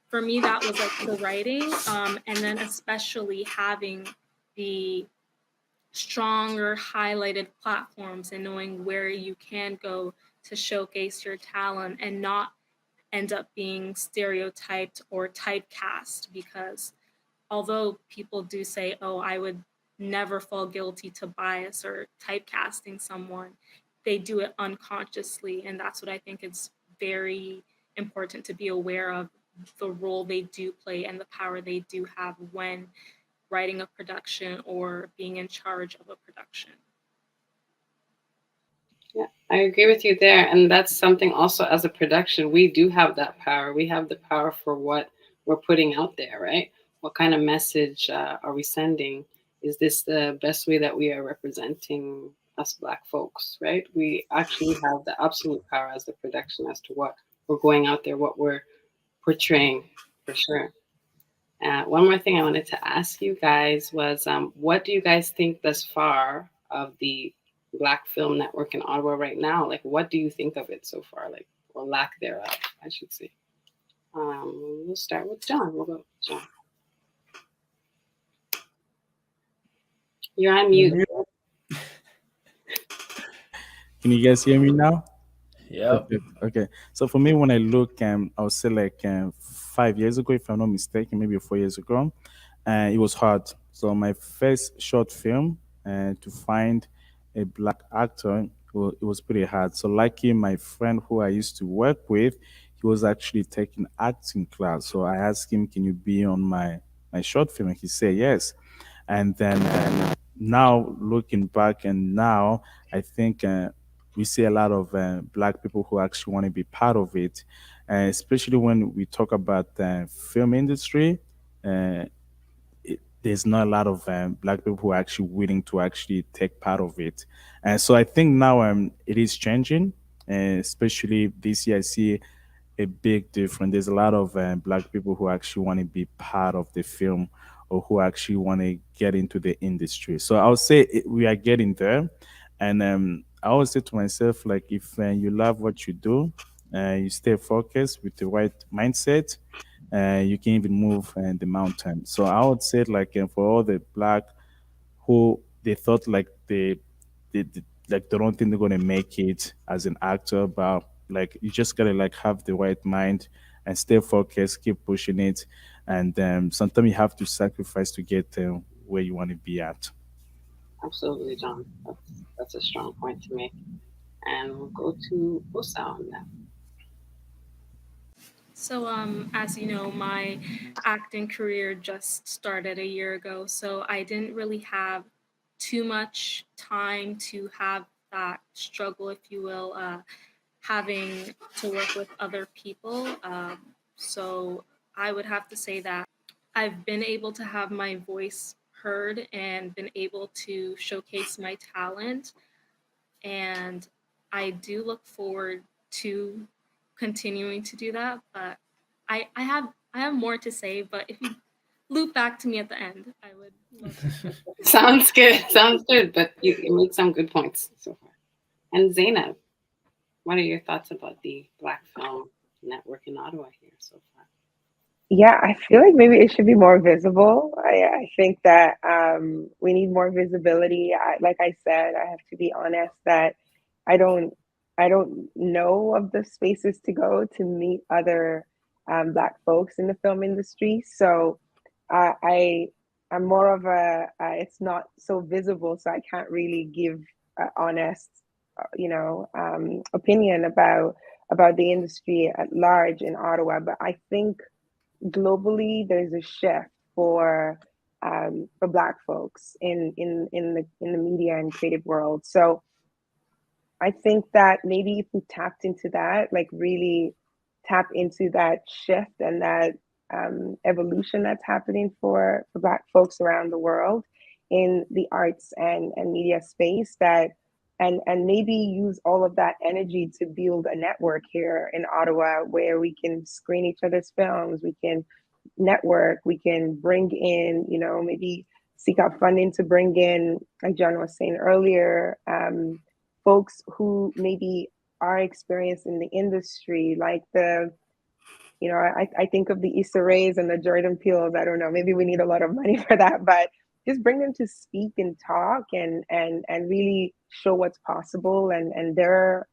for me that was like the writing, and then especially having the stronger highlighted platforms and knowing where you can go to showcase your talent and not end up being stereotyped or typecast. Because although people do say, oh, I would never fall guilty to bias or typecasting someone, they do it unconsciously. And that's what I think is very important to be aware of, the role they do play and the power they do have when writing a production or being in charge of a production. Yeah, I agree with you there. And that's something also as a production, we do have that power. We have the power for what we're putting out there, right? What kind of message are we sending? Is this the best way that we are representing us Black folks, right? We actually have the absolute power as the production as to what we're going out there, what we're portraying for sure. One more thing I wanted to ask you guys was, what do you guys think thus far of the Black Film Network in Ottawa right now? Like, what do you think of it so far? Like, or lack thereof, I should say. We'll start with John. We'll go with John. You're on mute. Can you guys hear me now? Yep. Perfect. Okay. So for me, when I look, I would say like 5 years ago, if I'm not mistaken, maybe 4 years ago, it was hard. So my first short film, to find a Black actor, it was pretty hard. So lucky my friend who I used to work with, he was actually taking acting class. So I asked him, "Can you be on my short film?" And he said yes. And then now looking back, and now I think we see a lot of Black people who actually want to be part of it, especially when we talk about the film industry. Uh, there's not a lot of Black people who are actually willing to actually take part of it, and so I think now it is changing, especially this year. I see a big difference. There's a lot of Black people who actually want to be part of the film, or who actually want to get into the industry. So I would say we are getting there, and I always say to myself, like, if you love what you do, you stay focused with the right mindset, you can even move the mountain. So I would say, like, for all the Black who they thought like they like they don't think they're gonna make it as an actor, but like you just gotta like have the right mind and stay focused, keep pushing it, and sometimes you have to sacrifice to get where you want to be at. Absolutely, John. That's a strong point to make. And we'll go to Osa on that. So, as you know, my acting career just started a year ago, so I didn't really have too much time to have that struggle, if you will, having to work with other people. So, I would have to say that I've been able to have my voice heard and been able to showcase my talent, and I do look forward to continuing to do that. But I have more to say. But if you loop back to me at the end, I would love to. Sounds good. Sounds good. But you made some good points so far. And Zainab, what are your thoughts about the Black Film Network in Ottawa here so far? Yeah, I feel like maybe it should be more visible. I think that we need more visibility. Like I said, I have to be honest that I don't I don't know of the spaces to go to meet other Black folks in the film industry. So I I'm more of a it's not so visible, so I can't really give an honest, opinion about the industry at large in Ottawa. But I think globally there's a shift for Black folks in the media and creative world. So I think that maybe if we tapped into that, like really tap into that shift and that evolution that's happening for Black folks around the world in the arts and media space, that and maybe use all of that energy to build a network here in Ottawa where we can screen each other's films, we can network, we can bring in, maybe seek out funding to bring in, like John was saying earlier, folks who maybe are experienced in the industry, like I think of the Issa Raes and the Jordan Peeles. I don't know, maybe we need a lot of money for that, but just bring them to speak and talk and really show what's possible and their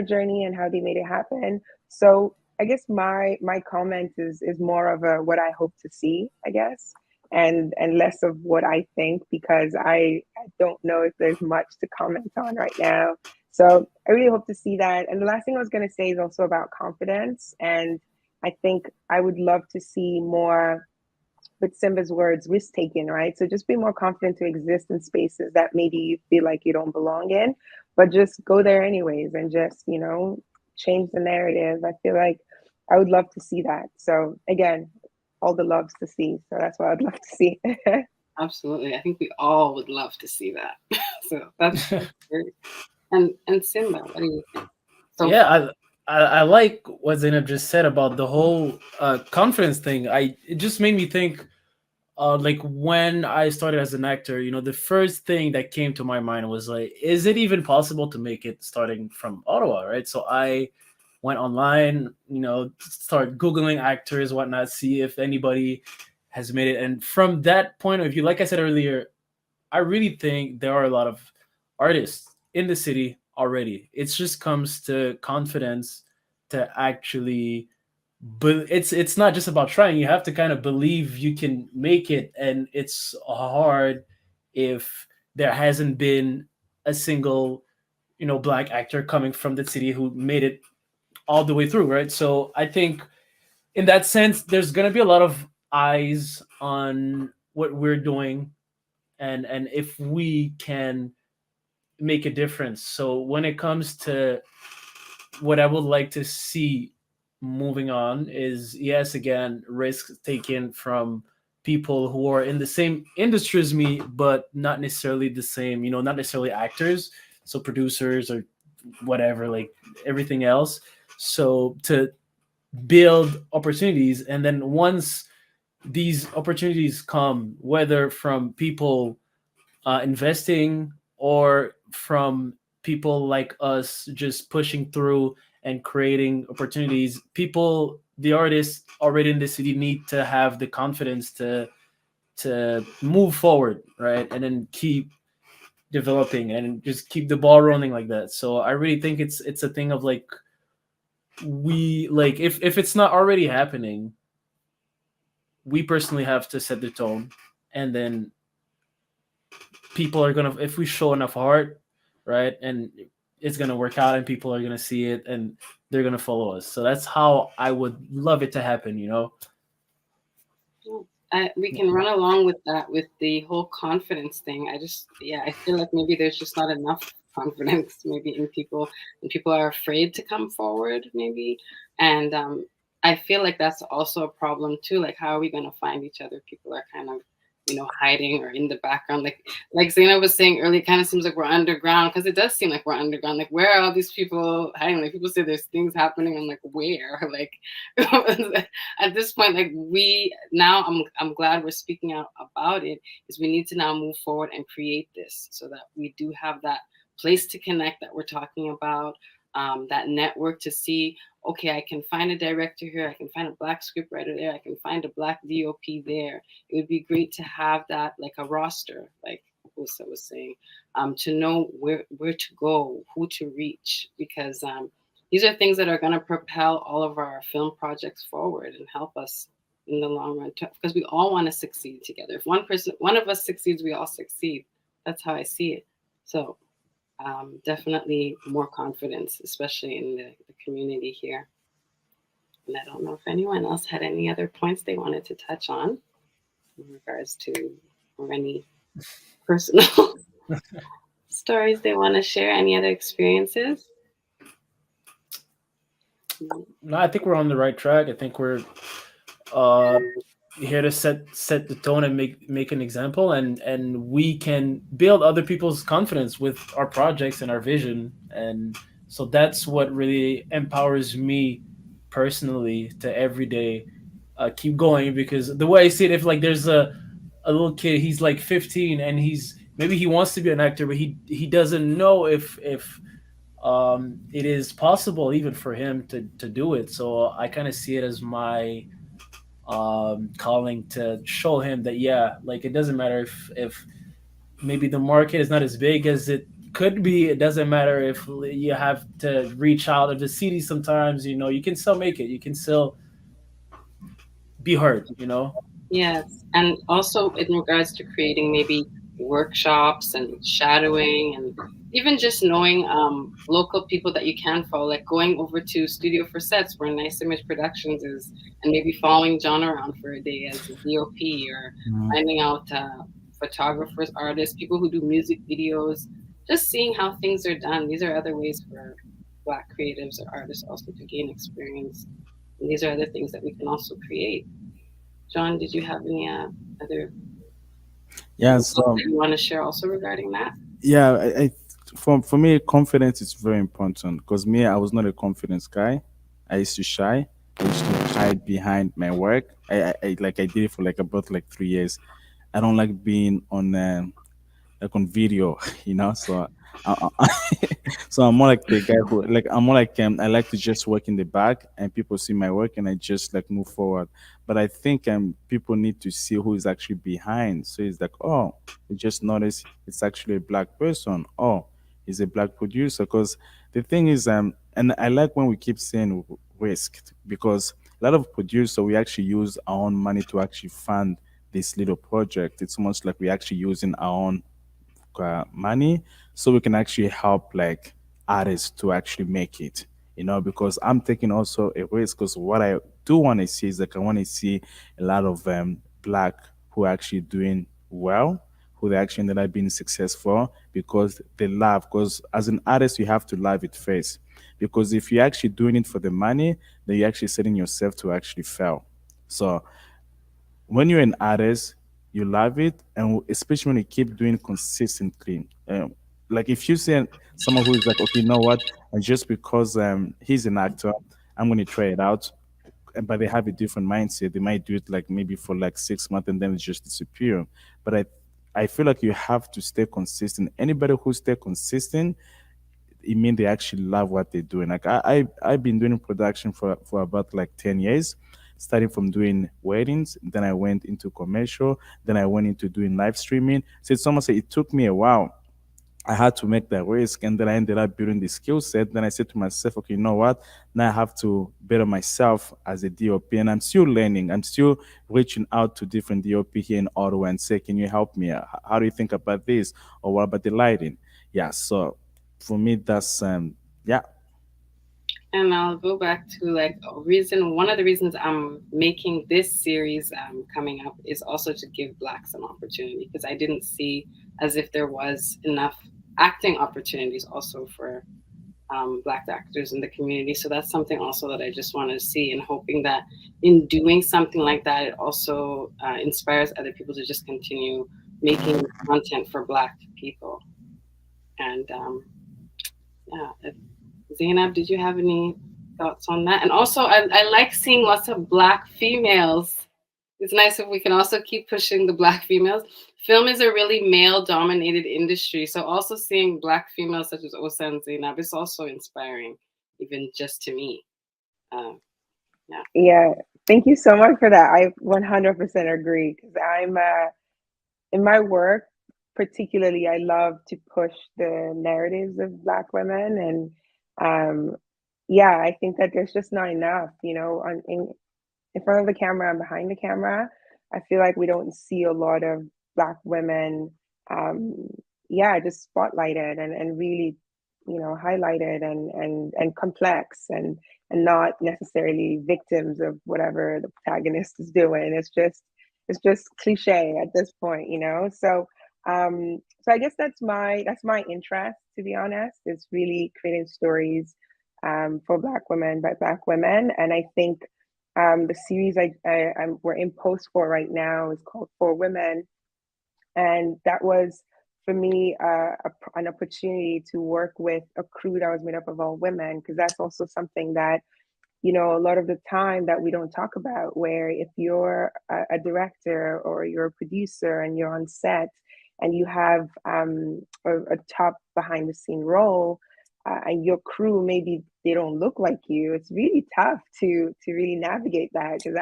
journey and how they made it happen. So I guess my comment is more of a what I hope to see, I guess, and less of what I think, because I don't know if there's much to comment on right now. So I really hope to see that. And the last thing I was going to say is also about confidence. And I think I would love to see more, with Simba's words, risk taking, right? So just be more confident to exist in spaces that maybe you feel like you don't belong in, but just go there anyways and just, change the narrative. I feel like I would love to see that. So again, all the loves to see. So that's what I'd love to see. Absolutely. I think we all would love to see that. So that's great. And Simba, what do you think? So Yeah, I like what Zainab just said about the whole confidence thing. It just made me think, like when I started as an actor, the first thing that came to my mind was like, is it even possible to make it starting from Ottawa, right? So I went online, start Googling actors, whatnot, see if anybody has made it. And from that point of view, like I said earlier, I really think there are a lot of artists in the city already. It just comes to confidence to actually, but it's not just about trying. You have to kind of believe you can make it, and it's hard if there hasn't been a single, Black actor coming from the city who made it all the way through, right? So I think in that sense, there's gonna be a lot of eyes on what we're doing, and if we can make a difference. So when it comes to what I would like to see moving on is, yes, again, risk taken from people who are in the same industry as me, but not necessarily the same, not necessarily actors, so producers or whatever, like everything else. So to build opportunities, and then once these opportunities come, whether from people investing or from people like us just pushing through and creating opportunities, people, the artists already in the city, need to have the confidence to move forward, right? And then keep developing and just keep the ball rolling like that. So I really think it's a thing of like, we like, if it's not already happening, we personally have to set the tone, and then people are gonna, if we show enough heart, right, and it's gonna work out, and people are gonna see it, and they're gonna follow us. So that's how I would love it to happen. we can run along with that, with the whole confidence thing. I feel like maybe there's just not enough confidence maybe in people, and people are afraid to come forward maybe. And I feel like that's also a problem too. Like, how are we going to find each other? People are kind of, hiding or in the background. Like Zainab was saying earlier, it kind of seems like we're underground, because it does seem like we're underground. Like, where are all these people hiding? Like, people say there's things happening. I'm like, where? Like, at this point, like, I'm glad we're speaking out about it, is we need to now move forward and create this so that we do have that place to connect that we're talking about. that network to see, okay, I can find a director here, I can find a black scriptwriter there, I can find a black DOP there. It would be great to have that, like a roster, like Usa was saying, to know where to go, who to reach, because these are things that are going to propel all of our film projects forward and help us in the long run, because we all want to succeed together. If one of us succeeds, we all succeed. That's how I see it. So definitely more confidence, especially in the community here. And I don't know if anyone else had any other points they wanted to touch on in regards to, or any personal stories they want to share, any other experiences. No, I think we're on the right track. I think we're uh, here to set the tone and make an example, and we can build other people's confidence with our projects and our vision. And so that's what really empowers me personally to every day keep going. Because the way I see it, if like there's a little kid, he's like 15, and he's maybe he wants to be an actor, but he doesn't know if it is possible even for him to do it. So I kind of see it as my calling to show him that, yeah, like it doesn't matter if maybe the market is not as big as it could be. It doesn't matter if you have to reach out of the city sometimes. You can still make it. You can still be heard. Yes, and also in regards to creating maybe workshops and shadowing, and even just knowing local people that you can follow, like going over to Studio for Sets where Nice Image Productions is, and maybe following John around for a day as a DOP, or Mhm. finding out photographers, artists, people who do music videos, just seeing how things are done. These are other ways for Black creatives or artists also to gain experience. And these are other things that we can also create. John, did you have any other Yeah, thoughts so that you want to share also regarding that? yeah, for me, confidence is very important because me, I was not a confidence guy. I used to shy. I used to hide behind my work. I did it for like about like 3 years. I don't like being on like on video, So, I, so I'm more like the guy who like I'm more like I like to just work in the back and people see my work and I just like move forward. But I think people need to see who is actually behind. So it's like, oh, you just notice it's actually a black person. Oh, he's a black producer. Because the thing is, and I like when we keep saying risk because a lot of producers we actually use our own money to actually fund this little project. It's almost like we're actually using our own money so we can actually help like artists to actually make it, because I'm taking also a risk because what I do want to see is like I want to see a lot of black who are actually doing well, who they actually ended up being successful because they love, because as an artist you have to love it first, because if you're actually doing it for the money then you're actually setting yourself to actually fail. So when you're an artist, you love it, and especially when you keep doing consistently. Like if you see someone who is like, okay, you know what, and just because he's an actor, I'm going to try it out, but they have a different mindset. They might do it like maybe for like 6 months and then it just disappear. But I feel like you have to stay consistent. Anybody who stay consistent, it means they actually love what they're doing. Like I've been doing production for about like 10 years, starting from doing weddings, then I went into commercial, then I went into doing live streaming. So it's almost like it took me a while. I had to make that risk, and then I ended up building the skill set. Then I said to myself, okay, you know what? Now I have to better myself as a DOP, and I'm still learning. I'm still reaching out to different DOP here in Ottawa and say, can you help me? How do you think about this? Or what about the lighting? Yeah. So for me, that's yeah. And I'll go back to like one of the reasons I'm making this series coming up is also to give Blacks an opportunity, because I didn't see as if there was enough acting opportunities also for Black actors in the community. So that's something also that I just want to see, and hoping that in doing something like that, it also inspires other people to just continue making content for Black people. And yeah, Zainab, did you have any thoughts on that? And also, I like seeing lots of Black females It's nice if we can also keep pushing the Black females. Film is a really male-dominated industry, so also seeing Black females such as Osa and Zainab is also inspiring, even just to me. Um, yeah. Yeah, thank you so much for that. I 100% agree because in my work, particularly, I love to push the narratives of Black women, and yeah, I think that there's just not enough, in front of the camera and behind the camera. I feel like we don't see a lot of Black women, um, yeah, just spotlighted and really, highlighted and complex and not necessarily victims of whatever the protagonist is doing. It's just cliche at this point, So I guess that's my interest, to be honest. It's really creating stories for Black women by Black women, and I think the series we're in post for right now is called For Women, and that was for me an opportunity to work with a crew that was made up of all women, because that's also something that a lot of the time that we don't talk about, where if you're a director or you're a producer and you're on set and you have a top behind the scene role, and your crew, maybe they don't look like you, it's really tough to really navigate that, because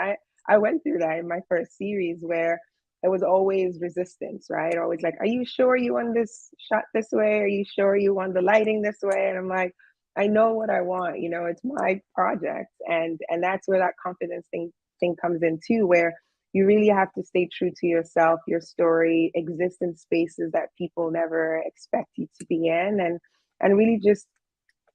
I went through that in my first series, where there was always resistance, right? Always like, are you sure you want this shot this way? Are you sure you want the lighting this way? And I'm like, I know what I want, it's my project. And that's where that confidence thing comes in too, where you really have to stay true to yourself, your story, exist in spaces that people never expect you to be in, and really just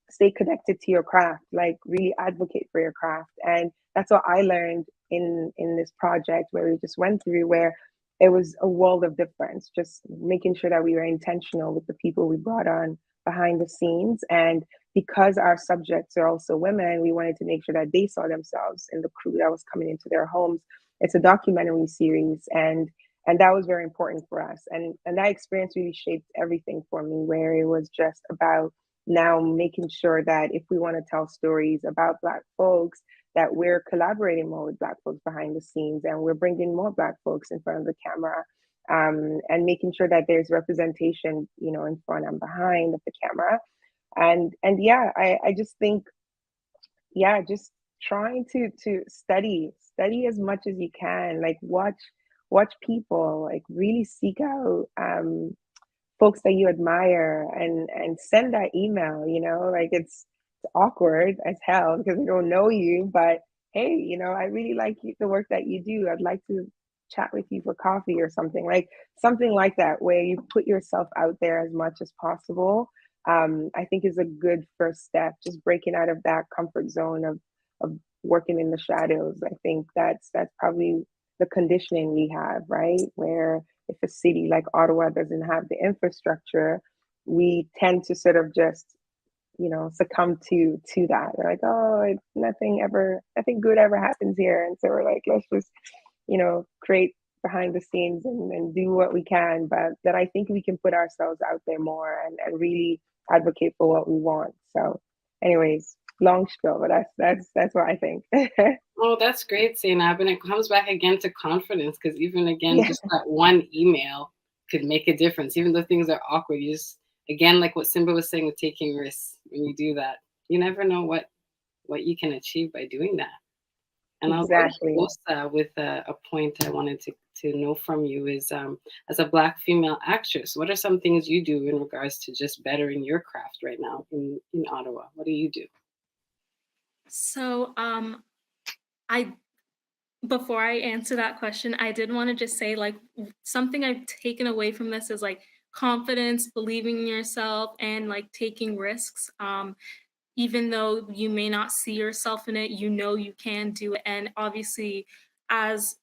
stay connected to your craft, like really advocate for your craft. And that's what I learned in this project, where we just went through, where it was a world of difference, just making sure that we were intentional with the people we brought on behind the scenes. And because our subjects are also women, we wanted to make sure that they saw themselves in the crew that was coming into their homes. It's a documentary series, and that was very important for us. And that experience really shaped everything for me, where it was just about now making sure that if we want to tell stories about Black folks, that we're collaborating more with Black folks behind the scenes, and we're bringing more Black folks in front of the camera, and making sure that there's representation, in front and behind of the camera. And yeah, I just think, yeah, just trying to study as much as you can, like watch people, like really seek out folks that you admire, and send that email, like it's awkward as hell because they don't know you, but hey, I really like the work that you do. I'd like to chat with you for coffee or something like that, where you put yourself out there as much as possible. I think is a good first step, just breaking out of that comfort zone of working in the shadows. I think that's probably the conditioning we have, right? Where if a city like Ottawa doesn't have the infrastructure, we tend to sort of just, succumb to that. They're like, oh, nothing good ever happens here. And so we're like, let's just, create behind the scenes and do what we can. But that I think we can put ourselves out there more and really advocate for what we want. So anyways, long spiel, but that's what I think. Oh, that's great, Zainab. And it comes back again to confidence, because even again, Yeah, just that one email could make a difference. Even though things are awkward, you just, again, like what Simba was saying with taking risks, when you do that, you never know what you can achieve by doing that. And I'll go to exactly. Osa with a point I wanted to know from you is, as a Black female actress, what are some things you do in regards to just bettering your craft right now in Ottawa? What do you do? So, I before I answer that question, I did want to just say, like, something I've taken away from this is like confidence, believing in yourself, and like taking risks. Even though you may not see yourself in it, you can do it. And obviously, as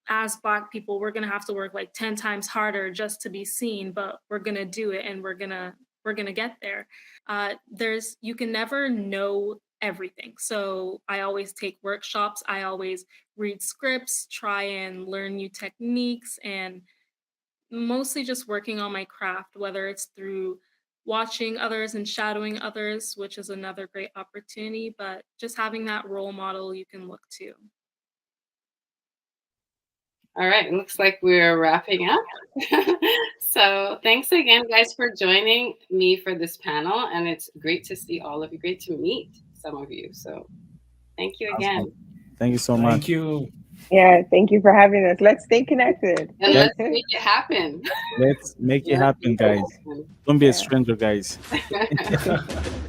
as Black people, we're gonna have to work like 10 times harder just to be seen, but we're gonna do it, and we're gonna get there. There's You can never know everything. So I always take workshops. I always read scripts, try and learn new techniques, and mostly just working on my craft, whether it's through watching others and shadowing others, which is another great opportunity, but just having that role model you can look to. All right, it looks like we're wrapping up. So thanks again, guys, for joining me for this panel. And it's great to see all of you, great to meet some of you. So thank you again. Awesome. Thank you so much. Thank you. Yeah, thank you for having us. Let's stay connected. And let's make it happen. Let's make it happen, guys. Don't be a stranger, guys. Happen.